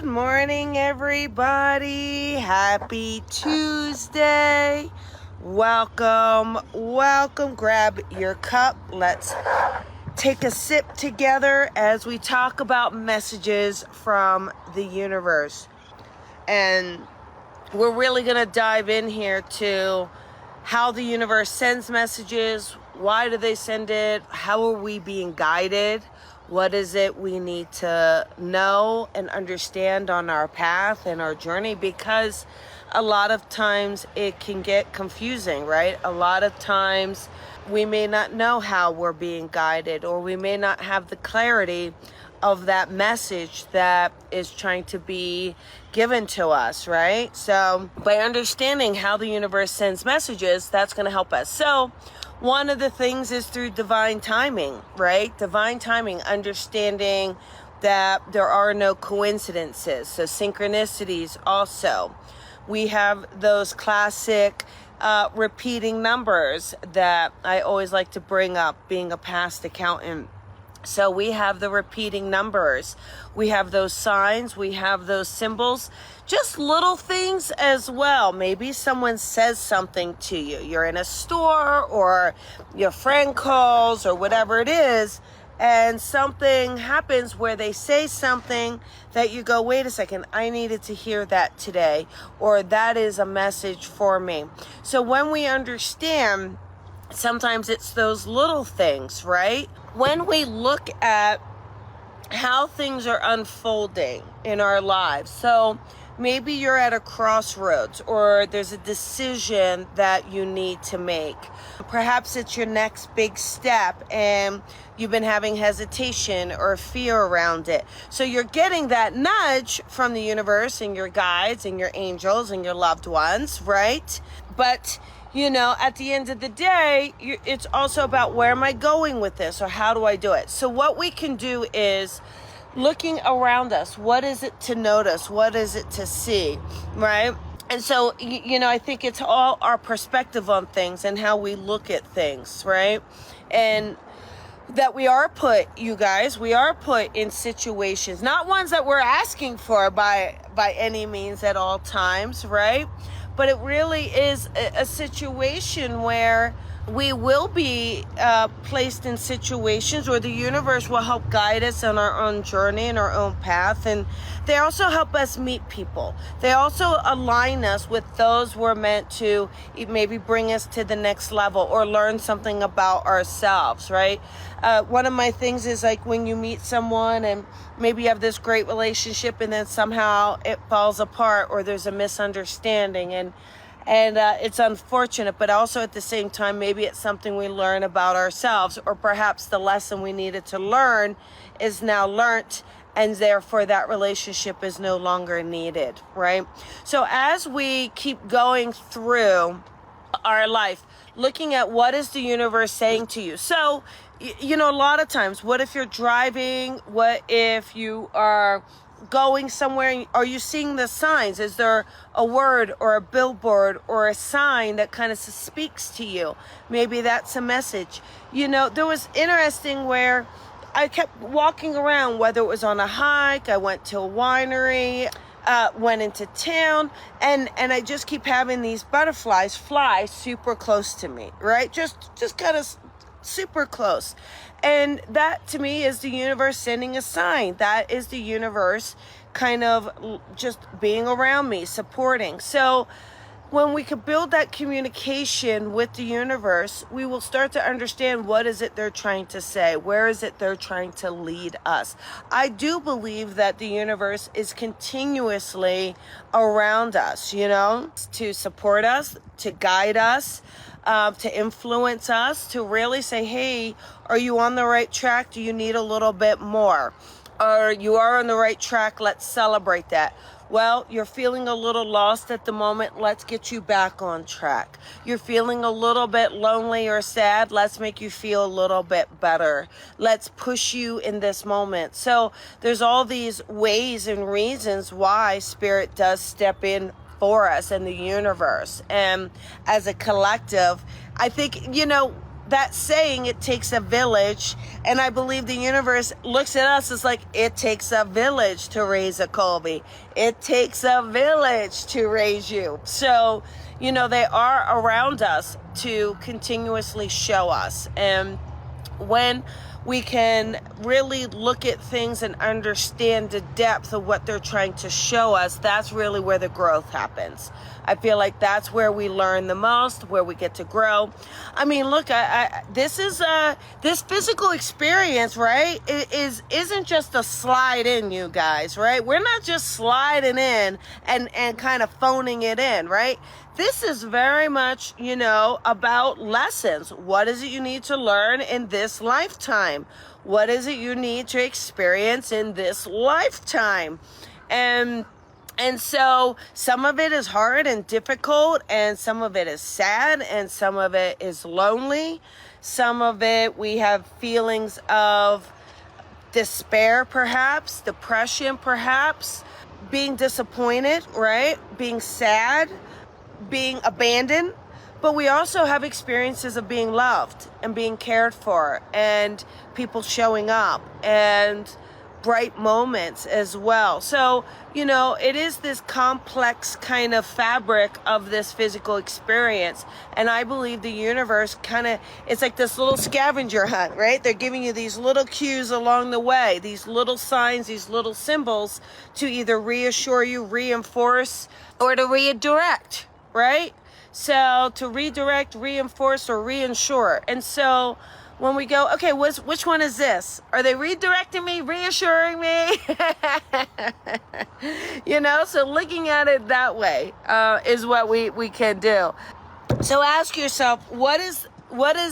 Good morning, everybody. Happy Tuesday. Welcome. Grab your cup. Let's take a sip together as we talk about messages from the universe. And we're really going to dive in here to how the universe sends messages. Why do they send it? How are we being guided? What is it we need to know and understand on our path and our journey? Because a lot of times it can get confusing, right? A lot of times we may not know how we're being guided, or we may not have the clarity of that message that is trying to be given to us, right? So by understanding how the universe sends messages, that's going to help us. So one of the things is through divine timing, right? Divine timing, understanding that there are no coincidences. So synchronicities also. We have those classic repeating numbers that I always like to bring up, being a past accountant. So we have the repeating numbers. We have those signs. We have those symbols. Just little things as well. Maybe someone says something to you. You're in a store, or your friend calls, or whatever it is, and something happens where they say something that you go, wait a second, I needed to hear that today, or that is a message for me. So when we understand, sometimes it's those little things, right? When we look at how things are unfolding in our lives, so maybe you're at a crossroads, or there's a decision that you need to make. Perhaps it's your next big step and you've been having hesitation or fear around it. So you're getting that nudge from the universe and your guides and your angels and your loved ones, right? But you know, at the end of the day, it's also about, where am I going with this, or how do I do it? So what we can do is looking around us. What is it to notice? What is it to see, right? And so, you know, I think it's all our perspective on things and how we look at things, right? And that we are put, you guys, we are put in situations, not ones that we're asking for by any means at all times, right? But it really is a situation where we will be placed in situations where the universe will help guide us on our own journey and our own path. And they also help us meet people. They also align us with those we're meant to maybe bring us to the next level, or learn something about ourselves, right? One of my things is, like, when you meet someone and maybe you have this great relationship and then somehow it falls apart, or there's a misunderstanding, and it's unfortunate, but also at the same time, maybe it's something we learn about ourselves, or perhaps the lesson we needed to learn is now learnt, and therefore that relationship is no longer needed, right? So as we keep going through our life, looking at what is the universe saying to you. So, you know, a lot of times, what if you're driving? What if you are going somewhere? Are you seeing the signs? Is there a word or a billboard or a sign that kind of speaks to you? Maybe that's a message. You know, there was interesting where I kept walking around, whether it was on a hike, I went to a winery, went into town, and I just keep having these butterflies fly super close to me, right? Just kind of super close. And that, to me, is the universe sending a sign. That is the universe kind of just being around me, supporting. So when we can build that communication with the universe, we will start to understand, what is it they're trying to say? Where is it they're trying to lead us? I do believe that the universe is continuously around us, you know, to support us, to guide us, to influence us, to really say, hey, are you on the right track? Do you need a little bit more? Or you are on the right track, let's celebrate that. Well, you're feeling a little lost at the moment, let's get you back on track. You're feeling a little bit lonely or sad, let's make you feel a little bit better. Let's push you in this moment. So there's all these ways and reasons why Spirit does step in for us in the universe. And as a collective, I think, you know, that saying, it takes a village, and I believe the universe looks at us as like, it takes a village to raise a Colby. It takes a village to raise you. So, they are around us to continuously show us. And when we can really look at things and understand the depth of what they're trying to show us, that's really where the growth happens. I feel like that's where we learn the most, where we get to grow. I mean, look, this physical experience, right, isn't just a slide in, you guys, right? We're not just sliding in and kind of phoning it in, right? This is very much, about lessons. What is it you need to learn in this lifetime? What is it you need to experience in this lifetime? And so some of it is hard and difficult, and some of it is sad, and some of it is lonely. Some of it, we have feelings of despair, perhaps, depression, perhaps, being disappointed, right? Being sad, being abandoned. But we also have experiences of being loved and being cared for, and people showing up, and bright moments as well. So, it is this complex kind of fabric of this physical experience. And I believe the universe it's like this little scavenger hunt, right? They're giving you these little cues along the way, these little signs, these little symbols to either reassure you, reinforce, or to redirect, right? So to redirect, reinforce, or reinsure. And so when we go, okay, which one is this? Are they redirecting me, reassuring me? So looking at it that way is what we can do. So ask yourself, what is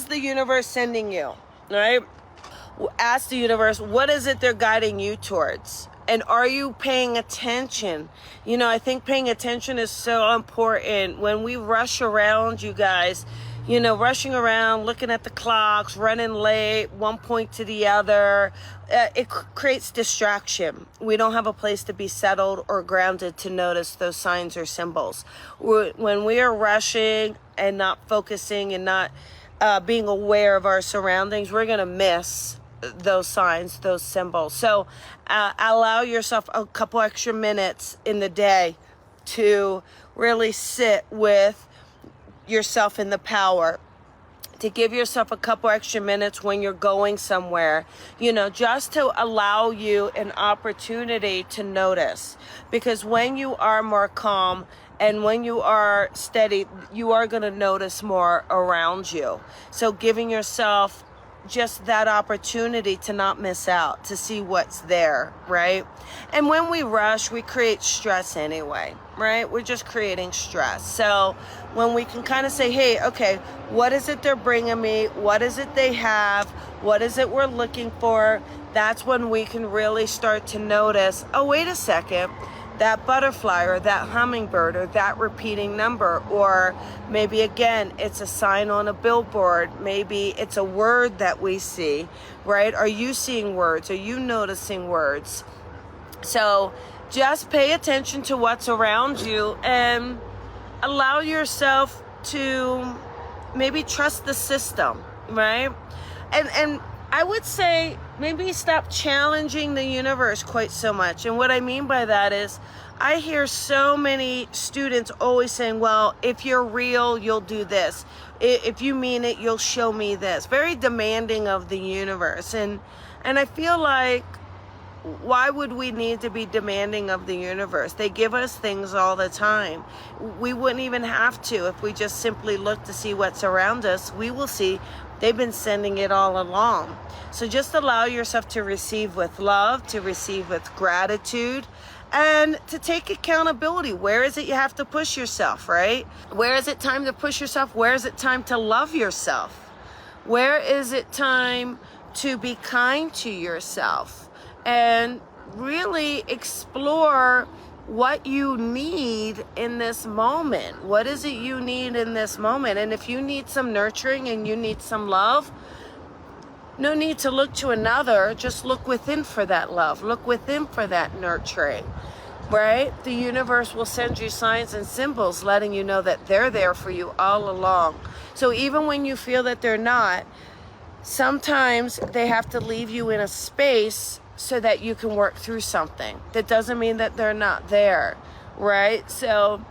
the universe sending you, right? Ask the universe, what is it they're guiding you towards? And are you paying attention? I think paying attention is so important. When we rush around, you guys, rushing around, looking at the clocks, running late, one point to the other, it creates distraction. We don't have a place to be settled or grounded to notice those signs or symbols. When we are rushing and not focusing and not being aware of our surroundings, we're going to miss those signs, those symbols. So allow yourself a couple extra minutes in the day to really sit with yourself in the power, to give yourself a couple extra minutes when you're going somewhere, just to allow you an opportunity to notice. Because when you are more calm and when you are steady, you are going to notice more around you. So giving yourself just that opportunity to not miss out, to see what's there, right? And when we rush, we create stress anyway, right? We're just creating stress. So when we can kind of say, hey, okay, what is it they're bringing me? What is it they have? What is it we're looking for? That's when we can really start to notice, oh, wait a second, that butterfly or that hummingbird or that repeating number, or maybe again, it's a sign on a billboard. Maybe it's a word that we see, right? Are you seeing words? Are you noticing words? So just pay attention to what's around you and allow yourself to maybe trust the system, right? And I would say maybe stop challenging the universe quite so much. And what I mean by that is I hear so many students always saying, well, if you're real, you'll do this. If you mean it, you'll show me this. Very demanding of the universe. And I feel like, why would we need to be demanding of the universe? They give us things all the time. We wouldn't even have to if we just simply look to see what's around us. We will see they've been sending it all along. So just allow yourself to receive with love, to receive with gratitude, and to take accountability. Where is it you have to push yourself, right? Where is it time to push yourself? Where is it time to love yourself? Where is it time to be kind to yourself? And really explore what you need in this moment. What is it you need in this moment? And if you need some nurturing and you need some love, no need to look to another. Just look within for that love. Look within for that nurturing. right? The universe will send you signs and symbols letting you know that they're there for you all along. So even when you feel that they're not, sometimes they have to leave you in a space so that you can work through something. That doesn't mean that they're not there, right? So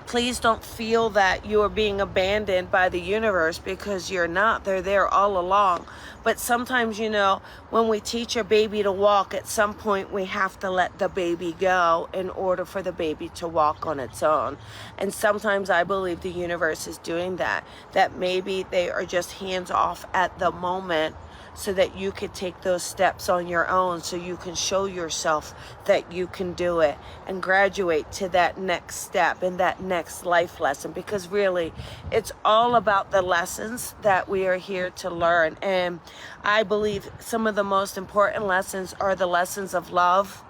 please don't feel that you are being abandoned by the universe, because you're not. They're there all along. But sometimes, you know, when we teach a baby to walk, at some point we have to let the baby go in order for the baby to walk on its own. And sometimes I believe the universe is doing that, that maybe they are just hands off at the moment so that you could take those steps on your own, so you can show yourself that you can do it and graduate to that next step and that next life lesson. Because really, it's all about the lessons that we are here to learn. And I believe some of the most important lessons are the lessons of love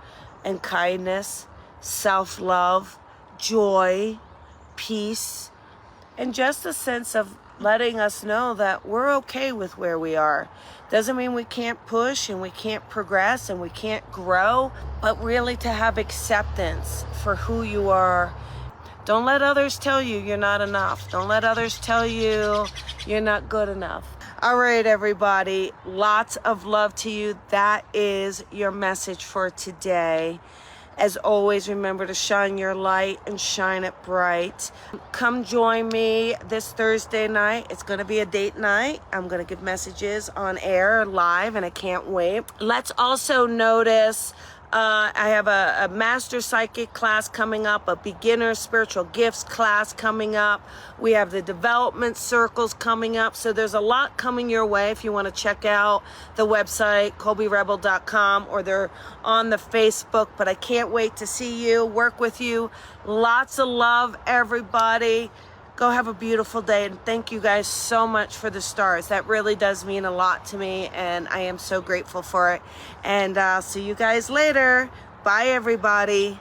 and kindness, self-love, joy, peace, and just a sense of letting us know that we're okay with where we are. Doesn't mean we can't push and we can't progress and we can't grow, but really to have acceptance for who you are. Don't let others tell you you're not enough. Don't let others tell you you're not good enough. All right, everybody, lots of love to you. That is your message for today. As always, remember to shine your light and shine it bright. Come join me this Thursday night. It's going to be a date night. I'm going to give messages on air live, and I can't wait. Let's also notice I have a master psychic class coming up, a beginner spiritual gifts class coming up. We have the development circles coming up. So there's a lot coming your way. If you want to check out the website, colbyrebel.com, or they're on the Facebook. But I can't wait to see you, work with you. Lots of love, everybody. Go have a beautiful day, and thank you guys so much for the stars. That really does mean a lot to me, and I am so grateful for it. And I'll see you guys later. Bye, everybody.